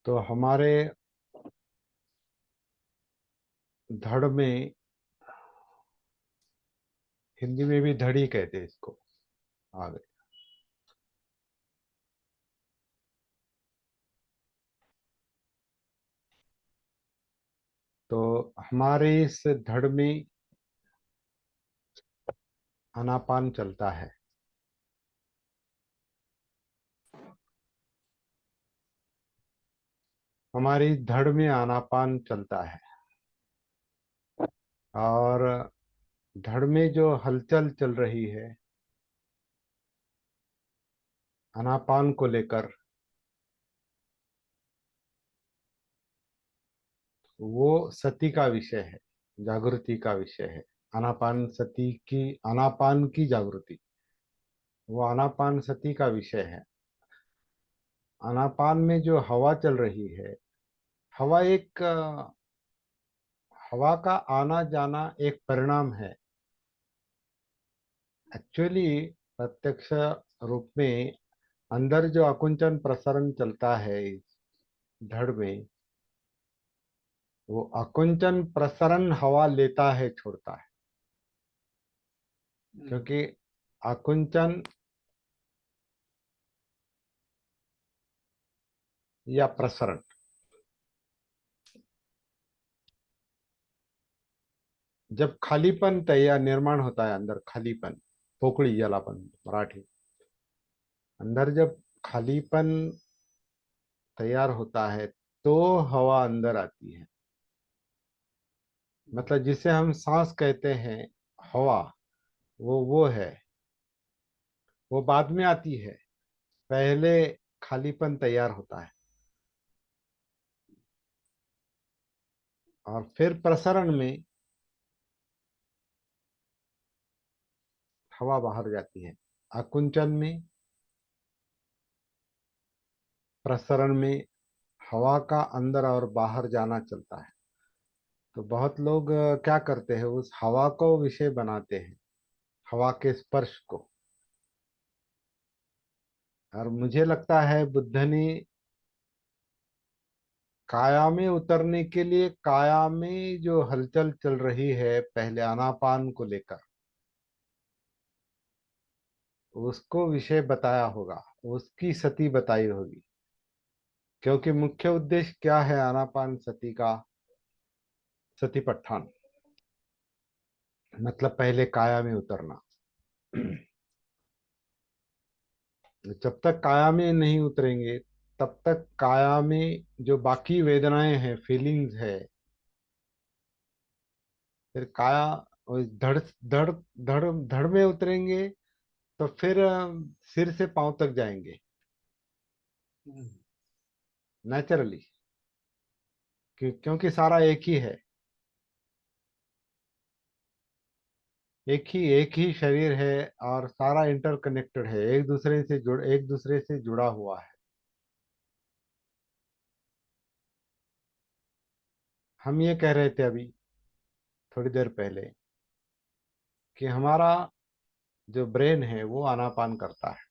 तो हमारे धड़ में, हिंदी में भी धड़ी कहते हैं इसको। आ गए। तो हमारे इस धड़ में आनापान चलता है। हमारी धड़ में आनापान चलता है। और धड़ में जो हलचल चल रही है आनापान को लेकर, वो सती का विषय है, जागृति का विषय है। आनापान सती की, आनापान की जागृति, वो आनापान सती का विषय है। आनापान में जो हवा चल रही है, हवा एक हवा का आना जाना एक परिणाम है। एक्चुअली प्रत्यक्ष रूप में अंदर जो आकुंचन प्रसरण चलता है इस धड़ में, वो आकुंचन प्रसरण हवा लेता है, छोड़ता है। क्योंकि आकुंचन या प्रसरण, जब खालीपन तैयार निर्माण होता है अंदर, खालीपन, पोकळी ज्याला आपण मराठी, अंदर जब खालीपन तैयार होता है तो हवा अंदर आती है। मतलब जिसे हम सांस कहते हैं, हवा, वो है, वो बाद में आती है। पहले खालीपन तैयार होता है और फिर प्रसरण में हवा बाहर जाती है। आकुंचन में, प्रसरण में हवा का अंदर और बाहर जाना चलता है। तो बहुत लोग क्या करते हैं, उस हवा को विषय बनाते हैं, हवा के स्पर्श को। और मुझे लगता है बुद्ध ने काया में उतरने के लिए, काया में जो हलचल चल रही है पहले आनापान को लेकर, उसको विषय बताया होगा, उसकी सती बताई होगी। क्योंकि मुख्य उद्देश्य क्या है आनापान सती का? सतीपट्ठान, मतलब पहले काया में उतरना। जब तक काया में नहीं उतरेंगे तब तक काया में जो बाकी वेदनाएं हैं, फीलिंग्स है, फिर काया, उस धड़ धड़ धड़ धड़ में उतरेंगे तो फिर सिर से पांव तक जाएंगे नेचुरली। क्योंकि सारा एक ही है, एक ही शरीर है, और सारा इंटरकनेक्टेड है, एक दूसरे से जुड़ा हुआ है। हम ये कह रहे थे अभी थोड़ी देर पहले कि हमारा जो ब्रेन है वो आनापान करता है।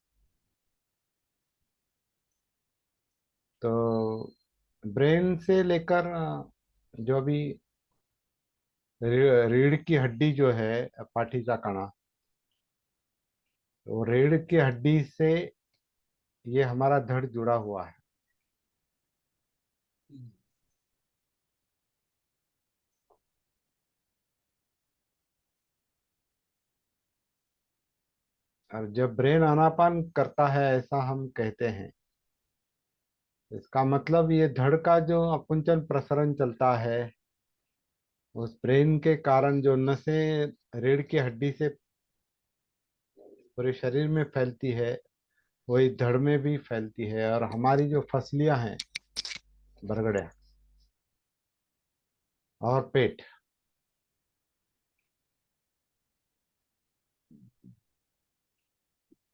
तो ब्रेन से लेकर जो भी रीढ़ की हड्डी जो है, पाठीचा कणा, तो रीढ़ की हड्डी से ये हमारा धड़ जुड़ा हुआ है। और जब ब्रेन आनापान करता है ऐसा हम कहते हैं, इसका मतलब ये धड़ का जो अकुंचन प्रसरण चलता है, उस ब्रेन के कारण जो नसें रीढ़ की हड्डी से पूरे शरीर में फैलती है, वही धड़ में भी फैलती है। और हमारी जो फसलियां हैं, बरगड़े और पेट,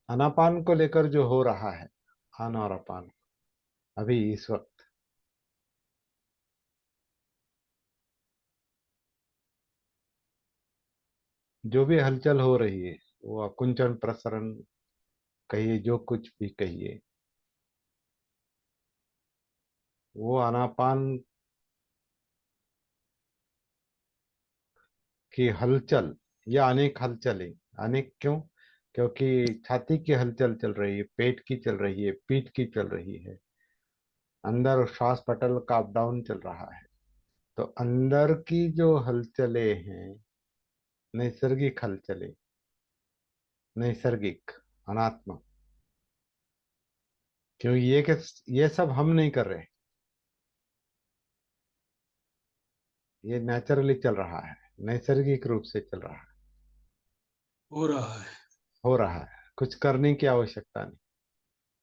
अनापान को लेकर जो हो रहा है, आन और अपान, अभी इस वक्त जो भी हलचल हो रही है, वो अकुंचन प्रसरण कहिए, जो कुछ भी कहिए, वो आनापान की हलचल, या अनेक हलचलें। अनेक क्यों? क्योंकि छाती की हलचल चल रही है, पेट की चल रही है, पीठ की चल रही है, अंदर श्वास पटल का अप डाउन चल रहा है। तो अंदर की जो हलचलें हैं, नैसर्गिक हलचलें, नैसर्गिक, अनात्मा, क्योंकि ये सब हम नहीं कर रहे, ये नेचुरली चल रहा है, नैसर्गिक रूप से चल रहा है, हो रहा है। हो रहा है। कुछ करने की आवश्यकता नहीं।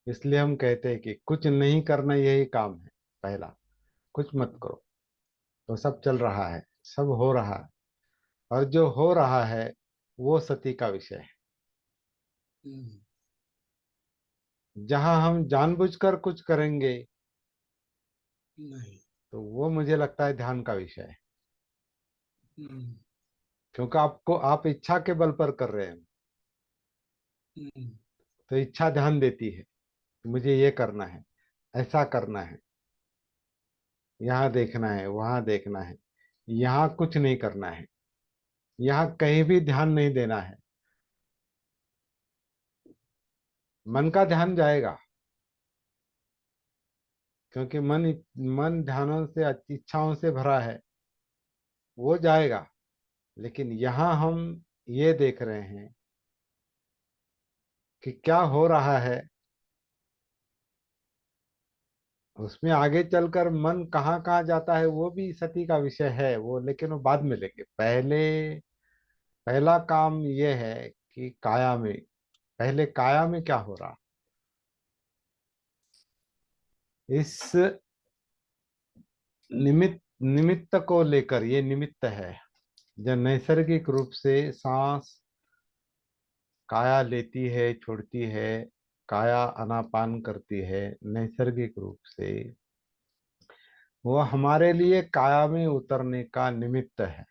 इसलिए हम कहते हैं कि कुछ नहीं करना यही काम है पहला। कुछ मत हम्म, करो, तो सब चल रहा है, सब हो रहा है। और जो हो रहा है वो सती का विषय है। हम्म, जहां हम जानबूझकर कुछ करेंगे, नहीं। तो वो मुझे लगता है ध्यान का विषय है। हम्म, क्योंकि आपको, आप इच्छा के बल पर कर रहे हैं, हम्म, तो इच्छा ध्यान देती है कि मुझे ये करना है, ऐसा करना है, यहाँ देखना है, वहां देखना है, यहाँ कुछ नहीं करना है, यहाँ कहीं भी ध्यान नहीं देना है। मन का ध्यान जाएगा, क्योंकि मन ध्यानों से, इच्छाओं से भरा है, वो जाएगा। लेकिन यहाँ हम ये देख रहे हैं कि क्या हो रहा है। उसमें आगे चलकर मन कहाँ कहाँ जाता है वो भी सती का विषय है वो, लेकिन वो बाद में लेंगे। पहले पहला काम ये है कि काया में, पहले काया में क्या हो रहा, इस निमित्त को लेकर, ये निमित्त है। जब नैसर्गिक रूप से सांस काया लेती है, छोड़ती है, काया अनापान करती है नैसर्गिक रूप से, वो हमारे लिए काया में उतरने का निमित्त है।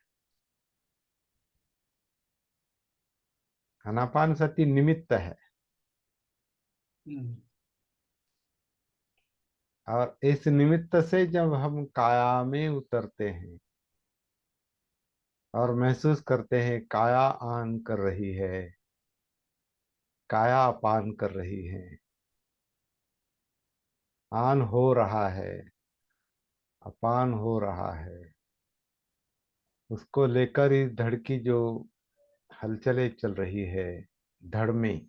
अनापान सती निमित्त है। हम्म, और इस निमित्त से जब हम काया में उतरते हैं और महसूस करते हैं काया आन कर रही है, काया अपान कर रही है, आन हो रहा है, अपान हो रहा है, उसको लेकर इस धड़ की जो हलचलें चल रही है, धड़ में,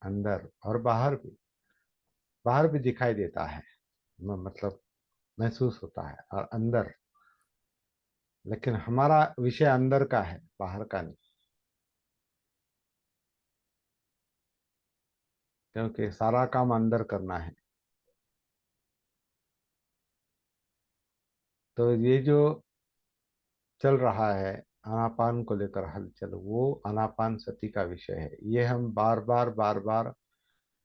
अंदर और बाहर भी, बाहर भी दिखाई देता है, मतलब महसूस होता है और अंदर। लेकिन हमारा विषय अंदर का है, बाहर का नहीं। क्योंकि सारा काम अंदर करना है। तो ये जो चल रहा है आनापान को लेकर हलचल, वो आनापान सती का विषय है। ये हम बार बार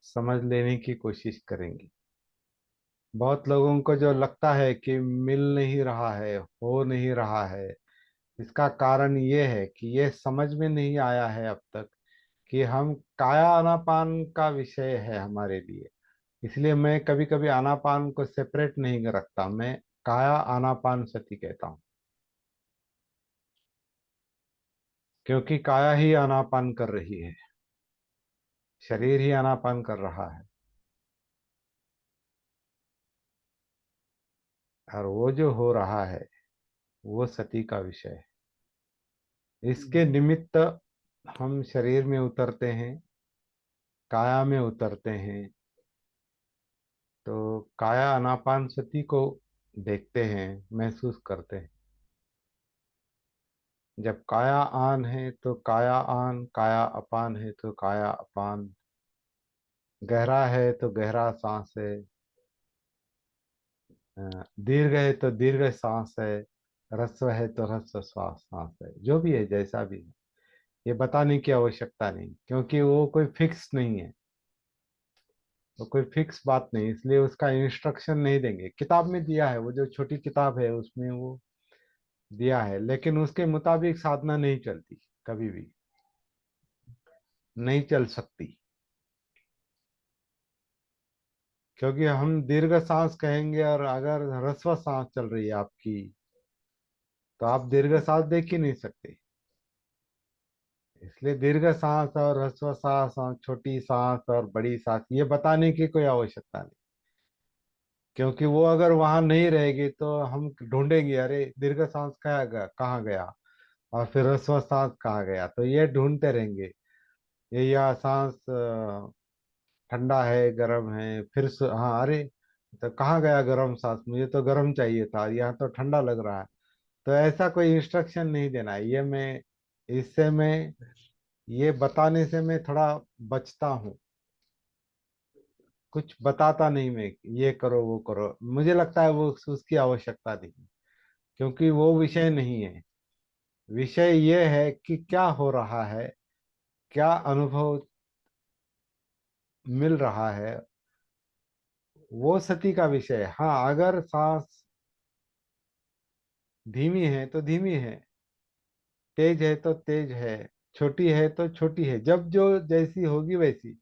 समझ लेने की कोशिश करेंगे। बहुत लोगों को जो लगता है कि मिल नहीं रहा है, हो नहीं रहा है, इसका कारण ये है कि ये समझ में नहीं आया है अब तक कि हम काया आनापान का विषय है हमारे लिए। इसलिए मैं कभी कभी आनापान को सेपरेट नहीं रखता, मैं काया आनापान सती कहता हूँ। क्योंकि काया ही आनापान कर रही है, शरीर ही आनापान कर रहा है। और वो जो हो रहा है वो सती का विषय है। इसके हम्म, निमित्त हम शरीर में उतरते हैं, काया में उतरते हैं। तो काया आनापान सती को देखते हैं, महसूस करते हैं। जब काया आन है तो काया आन, काया अपान है तो काया अपान, गहरा है तो गहरा सांस है, दीर्घ है तो दीर्घ सांस है, ह्रस्व है तो ह्रस्व श्वास सांस है। जो भी है, जैसा भी है, ये बताने की आवश्यकता नहीं, क्योंकि वो कोई फिक्स नहीं है। वो कोई फिक्स बात नहीं, इसलिए उसका इंस्ट्रक्शन नहीं देंगे। किताब में दिया है, वो जो छोटी किताब है उसमें वो दिया है, लेकिन उसके मुताबिक साधना नहीं चलती, कभी भी नहीं चल सकती। क्योंकि हम दीर्घ सांस कहेंगे, और अगर ह्रस्व सांस चल रही है आपकी, तो आप दीर्घ सांस देख ही नहीं सकते। इसलिए दीर्घ सांस और ह्रस्व सांस और छोटी सांस और बड़ी सांस ये बताने की कोई आवश्यकता नहीं। क्योंकि वो अगर वहां नहीं रहेगी तो हम ढूंढेंगे, अरे दीर्घ सांस कहाँ गया, और फिर ह्रस्व सांस कहाँ गया, तो ये ढूंढते रहेंगे। ये या सांस ठंडा है गर्म है, फिर हाँ अरे तो कहाँ गया गर्म सांस, मुझे तो गर्म चाहिए था, यहाँ तो ठंडा लग रहा है। तो ऐसा कोई इंस्ट्रक्शन नहीं देना है। ये मैं इससे मैं ये बताने से मैं थोड़ा बचता हूँ। कुछ बताता नहीं मैं, ये करो वो करो, मुझे लगता है वो उसकी आवश्यकता नहीं, क्योंकि वो विषय नहीं है। विषय ये है कि क्या हो रहा है, क्या अनुभव मिल रहा है, वो सती का विषय है। हाँ, अगर सांस धीमी है तो धीमी है, तेज है तो तेज है, छोटी है तो छोटी है, जब जो जैसी होगी वैसी,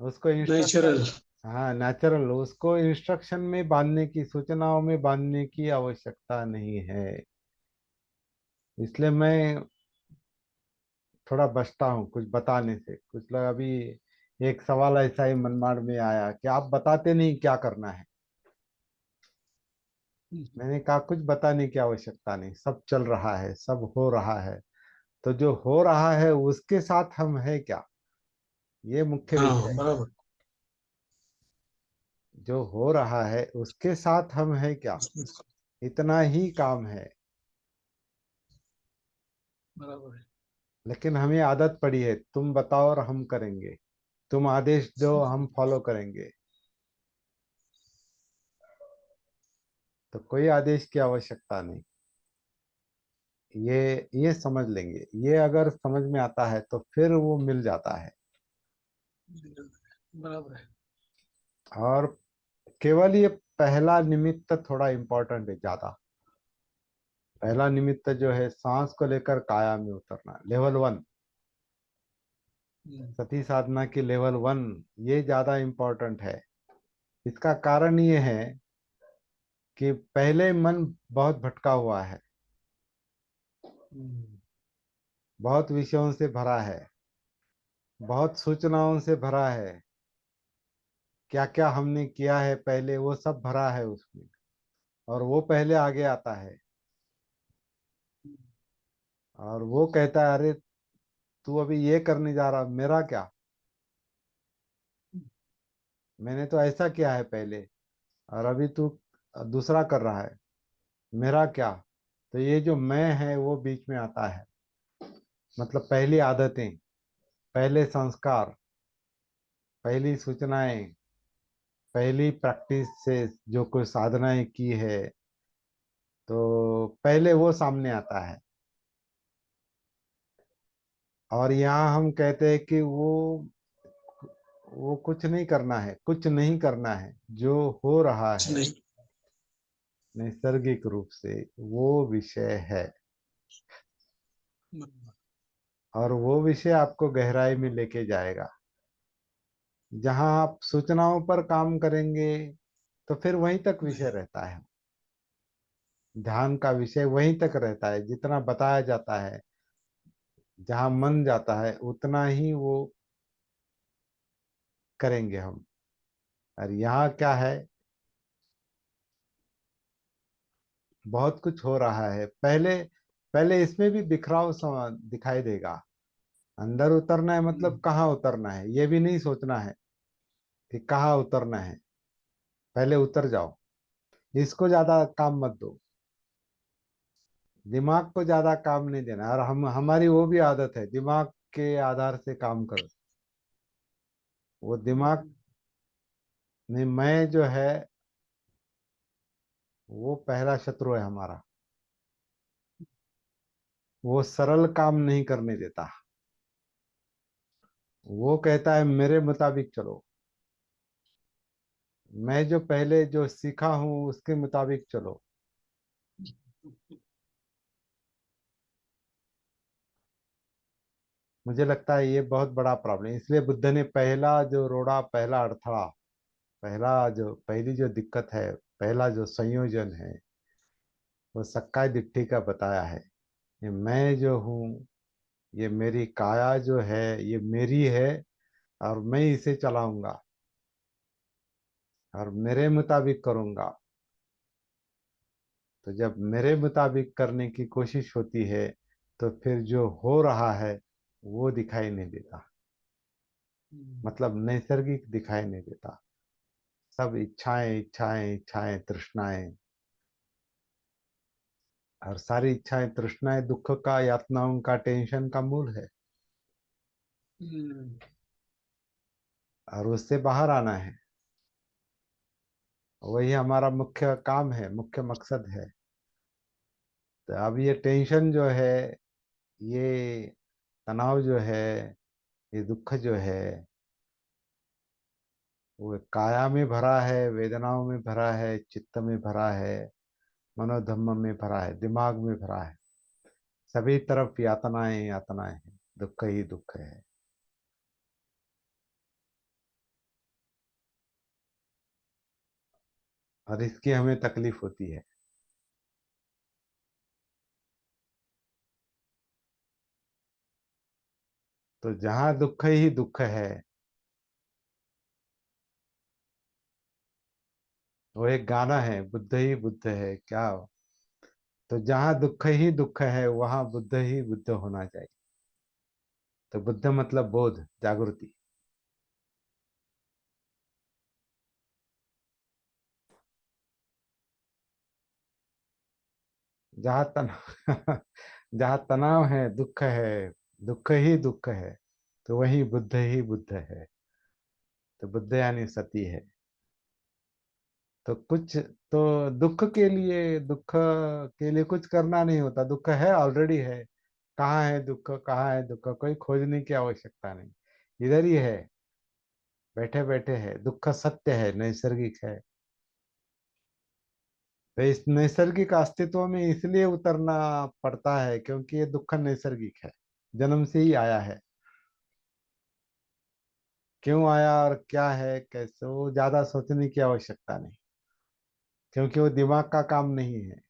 उसको इंस्ट्रक्शन। नेचुरल। हाँ, नेचुरल, उसको इंस्ट्रक्शन में बांधने की, सूचनाओं में बांधने की आवश्यकता नहीं है। इसलिए मैं थोड़ा बचता हूँ कुछ बताने से। कुछ लोग अभी, एक सवाल ऐसा ही मनमाड़ में आया कि आप बताते नहीं क्या करना है। मैंने कहा कुछ बताने की आवश्यकता नहीं, सब चल रहा है, सब हो रहा है। तो जो हो रहा है उसके साथ हम है क्या, ये मुख्य विषय हाँ, है। बराबर। जो हो रहा है उसके साथ हम है क्या, इतना ही काम है। बराबर है। लेकिन हमें आदत पड़ी है, तुम बताओ और हम करेंगे, तुम आदेश दो हम फॉलो करेंगे। तो कोई आदेश की आवश्यकता नहीं। ये समझ लेंगे, ये अगर समझ में आता है तो फिर वो मिल जाता है। बराबर है। और केवल ये पहला निमित्त थोड़ा इम्पोर्टेंट है ज्यादा। पहला निमित्त जो है सांस को लेकर काया में उतरना, लेवल वन, हम्म, सती साधना की लेवल वन, ये ज्यादा इम्पोर्टेंट है। इसका कारण ये है कि पहले मन बहुत भटका हुआ है, हम्म, बहुत विषयों से भरा है, बहुत सूचनाओं से भरा है। क्या क्या हमने किया है पहले वो सब भरा है उसमें, और वो पहले आगे आता है। और वो कहता है, अरे तू अभी ये करने जा रहा, मेरा क्या, मैंने तो ऐसा किया है पहले, और अभी तू दूसरा कर रहा है, मेरा क्या। तो ये जो मैं है वो बीच में आता है। मतलब पहली आदतें, पहले संस्कार, पहली सूचनाएं, पहली प्रैक्टिस से जो कुछ साधनाएं की है, तो पहले वो सामने आता है। और यहाँ हम कहते हैं कि वो कुछ नहीं करना है, कुछ नहीं करना है, जो हो रहा कुछ है नहीं। नैसर्गिक रूप से वो विषय है। बराबर। और वो विषय आपको गहराई में लेके जाएगा। जहाँ आप सूचनाओं पर काम करेंगे तो फिर वहीं तक विषय रहता है। ध्यान का विषय वहीं तक रहता है, जितना बताया जाता है, जहाँ मन जाता है उतना ही वो करेंगे हम। और यहाँ क्या है, बहुत कुछ हो रहा है पहले। पहले इसमें भी बिखराव दिखाई देगा। अंदर उतरना है मतलब हम्म, कहाँ उतरना है, ये भी नहीं सोचना है कि कहाँ उतरना है, पहले उतर जाओ। इसको ज्यादा काम मत दो, दिमाग को ज्यादा काम नहीं देना। और हम हमारी वो भी आदत है, दिमाग के आधार से काम करो। वो दिमाग हम्म, में मैं जो है, वो पहला शत्रु है हमारा। वो सरल काम नहीं करने देता। वो कहता है मेरे मुताबिक चलो, मैं जो पहले जो सीखा हूं उसके मुताबिक चलो। मुझे लगता है ये बहुत बड़ा प्रॉब्लम है। इसलिए बुद्ध ने पहला जो रोड़ा, पहला अड़थड़ा, पहली जो दिक्कत है, पहला जो संयोजन है, वो सक्काय दिट्ठी का बताया है। ये मैं जो हूँ, ये मेरी काया जो है, ये मेरी है, और मैं इसे चलाऊंगा और मेरे मुताबिक करूंगा। तो जब मेरे मुताबिक करने की कोशिश होती है, तो फिर जो हो रहा है वो दिखाई नहीं देता, मतलब नैसर्गिक दिखाई नहीं देता। सब इच्छाएं इच्छाएं इच्छाएं, तृष्णाएं, और सारी इच्छाएं तृष्णाएं दुख का, यातनाओं का, टेंशन का मूल है। और उससे बाहर आना है, वही हमारा मुख्य काम है, मुख्य मकसद है। तो अब ये टेंशन जो है, ये तनाव जो है, ये दुख जो है, वो काया में भरा है, वेदनाओं में भरा है, चित्त में भरा है, मनोधम्म में भरा है, दिमाग में भरा है। सभी तरफ यातनाएं यातनाएं हैं, दुख ही दुख है। और इसकी हमें तकलीफ होती है। तो जहां दुख ही दुख है, वो एक गाना है, बुद्ध ही बुद्ध है क्या। तो जहां दुख ही दुख है, वहां बुद्ध ही बुद्ध होना चाहिए। तो बुद्ध मतलब बोध, जागृति। जहां तनाव जहां तनाव है, दुख है, दुख ही दुख है, तो वही बुद्ध ही बुद्ध है। तो बुद्ध यानी सती है। तो कुछ, तो दुख के लिए कुछ करना नहीं होता, दुख है, ऑलरेडी है। कहाँ है दुख, कहाँ है दुख, कोई खोजने की आवश्यकता नहीं, इधर ही है, बैठे बैठे है। दुख सत्य है, नैसर्गिक है। तो इस नैसर्गिक अस्तित्व में इसलिए उतरना पड़ता है क्योंकि ये दुख नैसर्गिक है, जन्म से ही आया है। क्यों आया और क्या है कैसे, वो ज्यादा सोचने की आवश्यकता नहीं, क्योंकि वो दिमाग का काम नहीं है,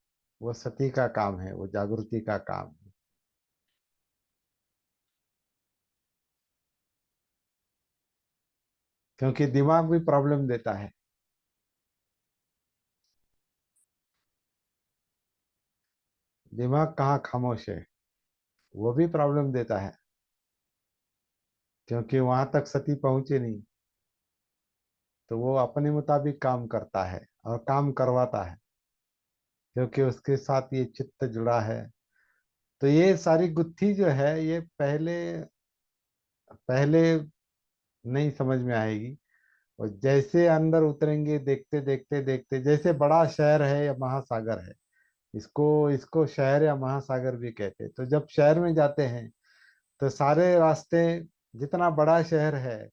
वो सती का काम है, वो जागृति का काम है। क्योंकि दिमाग भी प्रॉब्लम देता है। दिमाग कहाँ खामोश है, वो भी प्रॉब्लम देता है, क्योंकि वहां तक सती पहुंचे नहीं। तो वो अपने मुताबिक काम करता है और काम करवाता है, क्योंकि उसके साथ ये चित्त जुड़ा है। तो ये सारी गुत्थी जो है, ये पहले पहले नहीं समझ में आएगी। और जैसे अंदर उतरेंगे, देखते देखते देखते, जैसे बड़ा शहर है या महासागर है, इसको इसको शहर या महासागर भी कहते हैं। तो जब शहर में जाते हैं, तो सारे रास्ते, जितना बड़ा शहर है,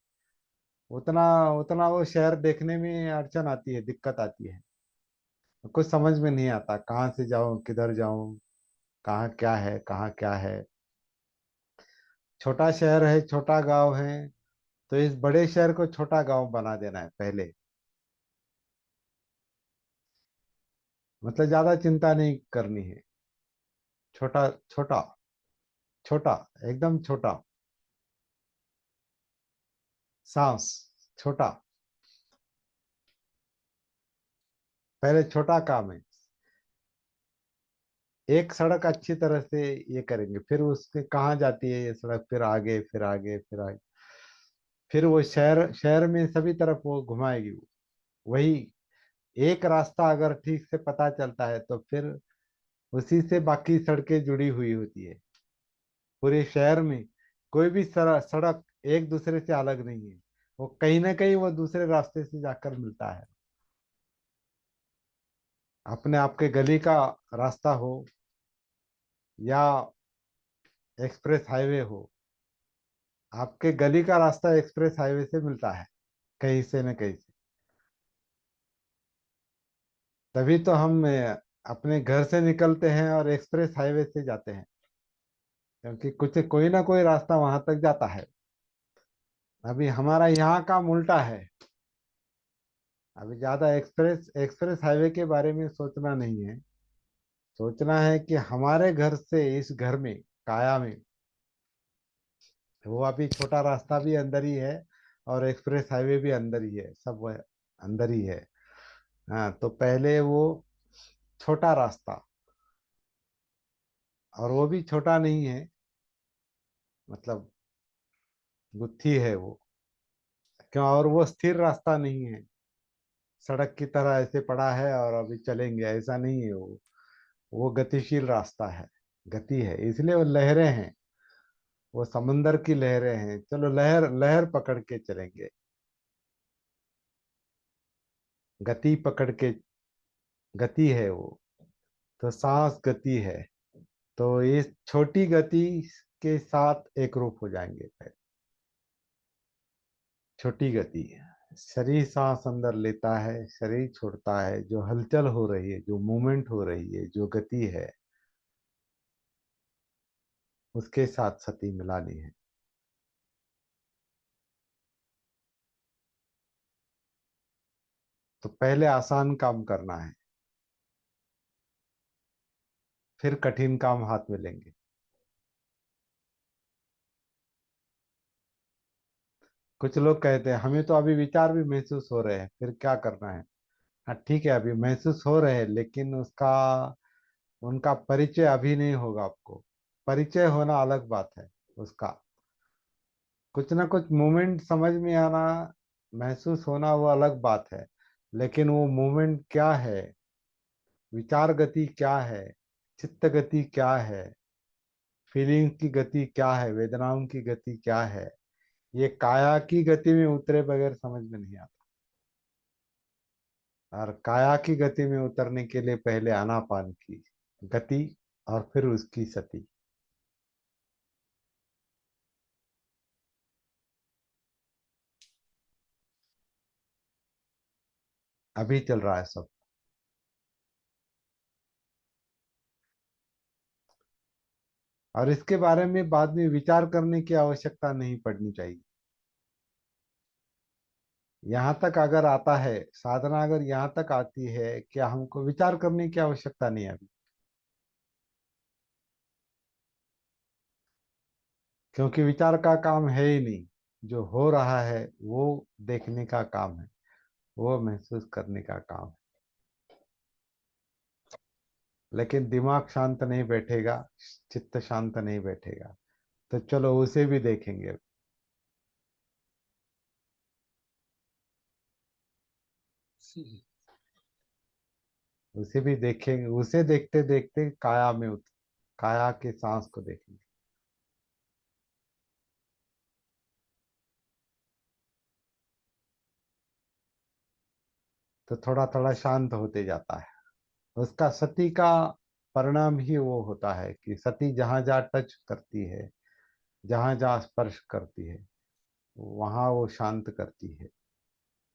उतना उतना वो शहर देखने में अड़चन आती है, दिक्कत आती है। कुछ समझ में नहीं आता, कहाँ से जाऊं, किधर जाऊं, कहाँ क्या है, कहाँ क्या है। छोटा शहर है, छोटा गांव है, तो इस बड़े शहर को छोटा गांव बना देना है पहले। मतलब ज्यादा चिंता नहीं करनी है। छोटा छोटा, छोटा, एकदम छोटा, सांस, छोटा। पहले छोटा काम है। एक सड़क अच्छी तरह से ये करेंगे, फिर उसके कहाँ जाती है ये सड़क, फिर आगे, फिर आगे, फिर आगे, फिर वो शहर शहर में सभी तरफ वो घुमाएगी वो। वही एक रास्ता अगर ठीक से पता चलता है, तो फिर उसी से बाकी सड़कें जुड़ी हुई होती है। पूरे शहर में कोई भी सड़क एक दूसरे से अलग नहीं है, वो कहीं ना कहीं वो दूसरे रास्ते से जाकर मिलता है। अपने आपके गली का रास्ता हो या एक्सप्रेस हाईवे हो, आपके गली का रास्ता एक्सप्रेस हाईवे से मिलता है, कहीं से न कहीं से। तभी तो हम अपने घर से निकलते हैं और एक्सप्रेस हाईवे से जाते हैं, क्योंकि कुछ कोई ना कोई रास्ता वहां तक जाता है। अभी हमारा यहाँ काम उल्टा है। अभी ज्यादा एक्सप्रेस एक्सप्रेस हाईवे के बारे में सोचना नहीं है। सोचना है कि हमारे घर से इस घर में, काया में, वो अभी छोटा रास्ता भी अंदर ही है और एक्सप्रेस हाईवे भी अंदर ही है, सब वो अंदर ही है। हाँ, तो पहले वो छोटा रास्ता, और वो भी छोटा नहीं है, मतलब गुत्थी है वो। क्यों? और वो स्थिर रास्ता नहीं है, सड़क की तरह ऐसे पड़ा है और अभी चलेंगे ऐसा नहीं है वो गतिशील रास्ता है। गति है, इसलिए वो लहरें हैं, वो समंदर की लहरें हैं। चलो लहर लहर पकड़ के चलेंगे, गति पकड़ के, गति है वो, तो सांस गति है। तो इस छोटी गति के साथ एक रूप हो जाएंगे पहले। छोटी गति है, शरीर सांस अंदर लेता है, शरीर छोड़ता है, जो हलचल हो रही है, जो मूवमेंट हो रही है, जो गति है, उसके साथ सती मिलानी है। तो पहले आसान काम करना है, फिर कठिन काम हाथ में लेंगे। कुछ लोग कहते हैं हमें तो अभी विचार भी महसूस हो रहे हैं, फिर क्या करना है? हाँ ठीक है, अभी महसूस हो रहे हैं, लेकिन उसका, उनका परिचय अभी नहीं होगा आपको। परिचय होना अलग बात है उसका। कुछ ना कुछ मूवमेंट समझ में आना, महसूस होना, वो अलग बात है। लेकिन वो मूवमेंट क्या है, विचार गति क्या है, चित्त गति क्या है, फीलिंग की गति क्या है, वेदनाओं की गति क्या है, ये काया की गति में उतरे बगैर समझ में नहीं आता। और काया की गति में उतरने के लिए पहले आनापान की गति, और फिर उसकी सती। अभी चल रहा है सब। और इसके बारे में बाद में विचार करने की आवश्यकता नहीं पड़नी चाहिए। यहाँ तक अगर आता है, साधना अगर यहाँ तक आती है, क्या हमको विचार करने की आवश्यकता नहीं है अभी? क्योंकि विचार का काम है ही नहीं। जो हो रहा है वो देखने का काम है, वो महसूस करने का काम है। लेकिन दिमाग शांत नहीं बैठेगा, चित्त शांत नहीं बैठेगा। तो चलो उसे भी देखेंगे। उसे भी देखेंगे, उसे देखते देखते काया में काया के सांस को देखेंगे। तो थोड़ा थोड़ा शांत होते जाता है। उसका सती का परिणाम ही वो होता है कि सती जहां जहां टच करती है, जहां जहां स्पर्श करती है, वहां वो शांत करती है।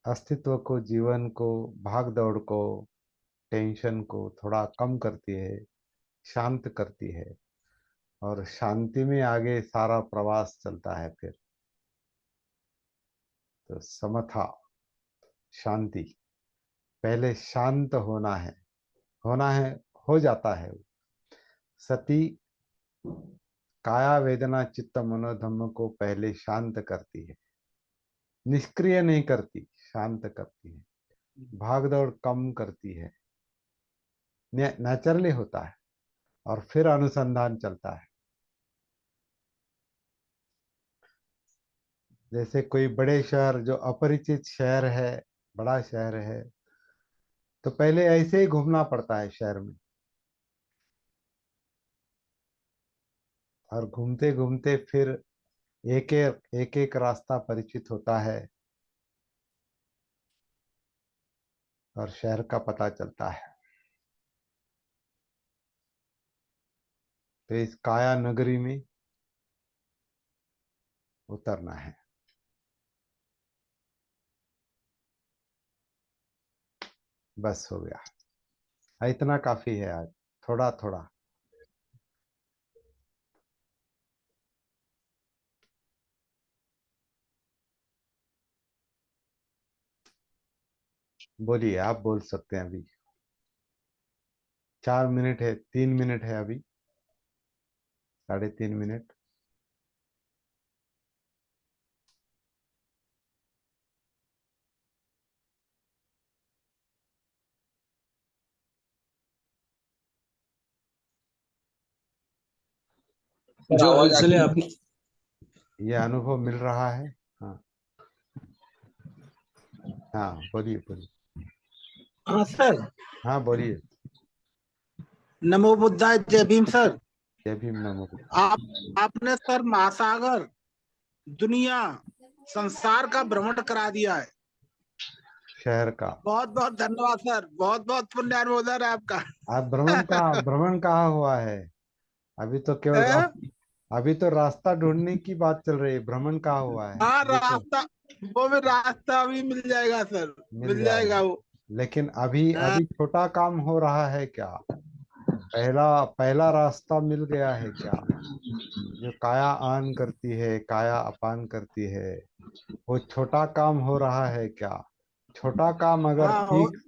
अस्तित्व को, जीवन को, भाग दौड़ को, टेंशन को थोड़ा कम करती है, शांत करती है। और शांति में आगे सारा प्रवास चलता है फिर। तो समथा, शांति, पहले शांत होना है, होना है, हो जाता है। सती काया वेदना चित्त मनोधम्म को पहले शांत करती है, निष्क्रिय नहीं करती, शांत करती है, भाग दौड़ कम करती है, नेचुरली होता है। और फिर अनुसंधान चलता है। जैसे कोई बड़े शहर, जो अपरिचित शहर है, बड़ा शहर है, तो पहले ऐसे ही घूमना पड़ता है शहर में। और घूमते घूमते फिर एक एक रास्ता परिचित होता है, और शहर का पता चलता है। तो इस काया नगरी में उतरना है। बस हो गया, इतना काफी है आज। थोड़ा थोड़ा। बोलिए, आप बोल सकते हैं अभी। 4 मिनट है, 3 मिनट है अभी, 3.5 मिनट। सर जो आवाज इसलिए आप ये अनुभव मिल रहा है। हाँ, हाँ, बोलिए बोलिए। हाँ सर। हाँ, बोलिए। नमो बुद्धाय, जय भीम सर। जय भीम, नमो बुद्धाय। आप आपने सर महासागर, दुनिया, संसार का भ्रमण करा दिया है। शहर का। बहुत बहुत धन्यवाद सर, बहुत बहुत पुण्यानुमोदन है आपका। आप भ्रमण कहाँ हुआ है? अभी तो केवल हैं? अभी तो रास्ता ढूंढने की बात चल रही है, भ्रमण कहाँ हुआ है हाँ अभी तो? रास्ता, वो भी रास्ता भी मिल जाएगा सर। मिल मिल जाएगा। जाएगा वो। लेकिन अभी हाँ अभी छोटा काम हो रहा है क्या? पहला पहला रास्ता मिल गया है क्या? जो काया आन करती है, काया अपान करती है, वो छोटा काम हो रहा है क्या? छोटा काम अगर हाँ ठीक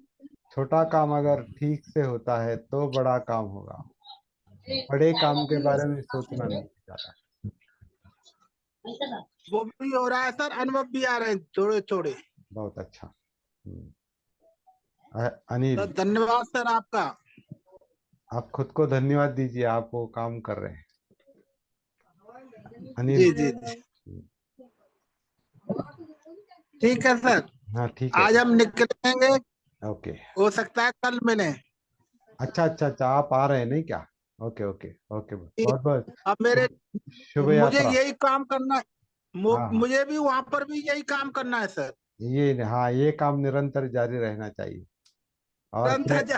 छोटा काम अगर ठीक से होता है तो बड़ा काम होगा। बड़े काम के बारे में सोचना नहीं चाहता। वो भी हो रहा है सर, अनुभव भी आ रहे हैं थोड़े थोड़े। बहुत अच्छा। अनिल, तो धन्यवाद सर आपका। आप खुद को धन्यवाद दीजिए, आप वो काम कर रहे हैं। जी अनिल। जी जी। ठीक है सर। हाँ, ठीक है। आज हम निकलेंगे। ओके। हो सकता है कल मिले। अच्छा, अच्छा, अच्छा, आप आ रहे हैं नहीं क्या? ओके, ओके, ओके, बहुत बहुत अब मेरे, शुभ शुभ मुझे यात्रा। यही काम करना है। हाँ, हाँ। मुझे भी वहां पर भी यही काम करना है सर। ये काम निरंतर जारी रहना चाहिए। और तुरंत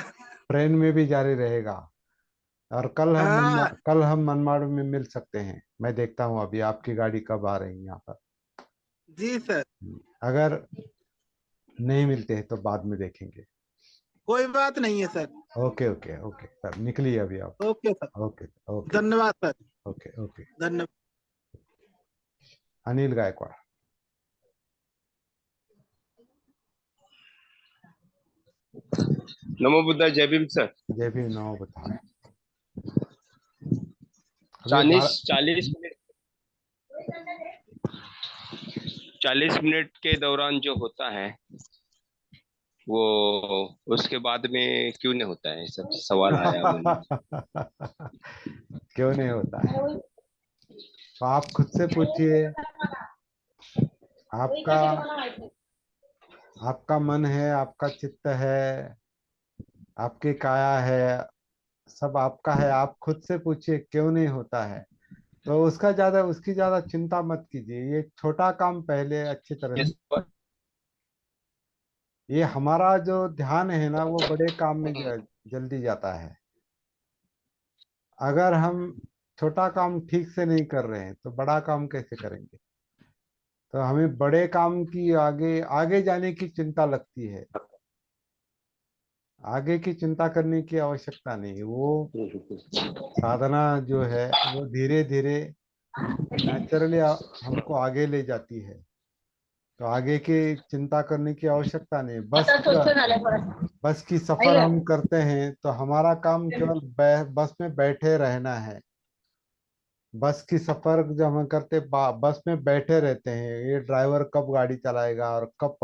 ट्रेन में भी जारी रहेगा। और हाँ कल हम मनमाड़ में मिल सकते हैं। मैं देखता हूँ अभी आपकी गाड़ी कब आ रही है यहाँ पर। जी सर। अगर नहीं मिलते हैं तो बाद में देखेंगे। कोई बात नहीं है sir. Okay, okay, okay sir, निकलिए अभी आप। Okay sir. ओके, ओके, धन्यवाद सर। Okay, okay. धन्यवाद। अनिल गायकवाड़। नमो बुद्धा, जय भीम सर। जय भीम, नमो बुद्धाय। अभी चालीस बारह। 40 मिनट, 40 मिनट के दौरान जो होता है वो उसके बाद में क्यों नहीं होता है, सब सवाल आया मन में। क्यों नहीं होता है? तो आप खुद से पूछिए। आपका आपका मन है, आपका चित्त है, आपकी काया है, सब आपका है। आप खुद से पूछिए क्यों नहीं होता है। तो उसकी ज्यादा चिंता मत कीजिए। ये छोटा काम पहले अच्छी तरह ये से। सवाल- ये हमारा जो ध्यान है ना, वो बड़े काम में जल्दी जाता है। अगर हम छोटा काम ठीक से नहीं कर रहे हैं तो बड़ा काम कैसे करेंगे? तो हमें बड़े काम की आगे आगे जाने की चिंता लगती है। आगे की चिंता करने की आवश्यकता नहीं। वो साधना जो है वो धीरे धीरे नेचुरली हमको आगे ले जाती है। तो आगे की चिंता करने की आवश्यकता नहीं। बस की सफर हम करते हैं तो हमारा काम केवल बस में बैठे रहना है। बस की सफर जब हम करते बस में बैठे रहते हैं, ये ड्राइवर कब गाड़ी चलाएगा और कब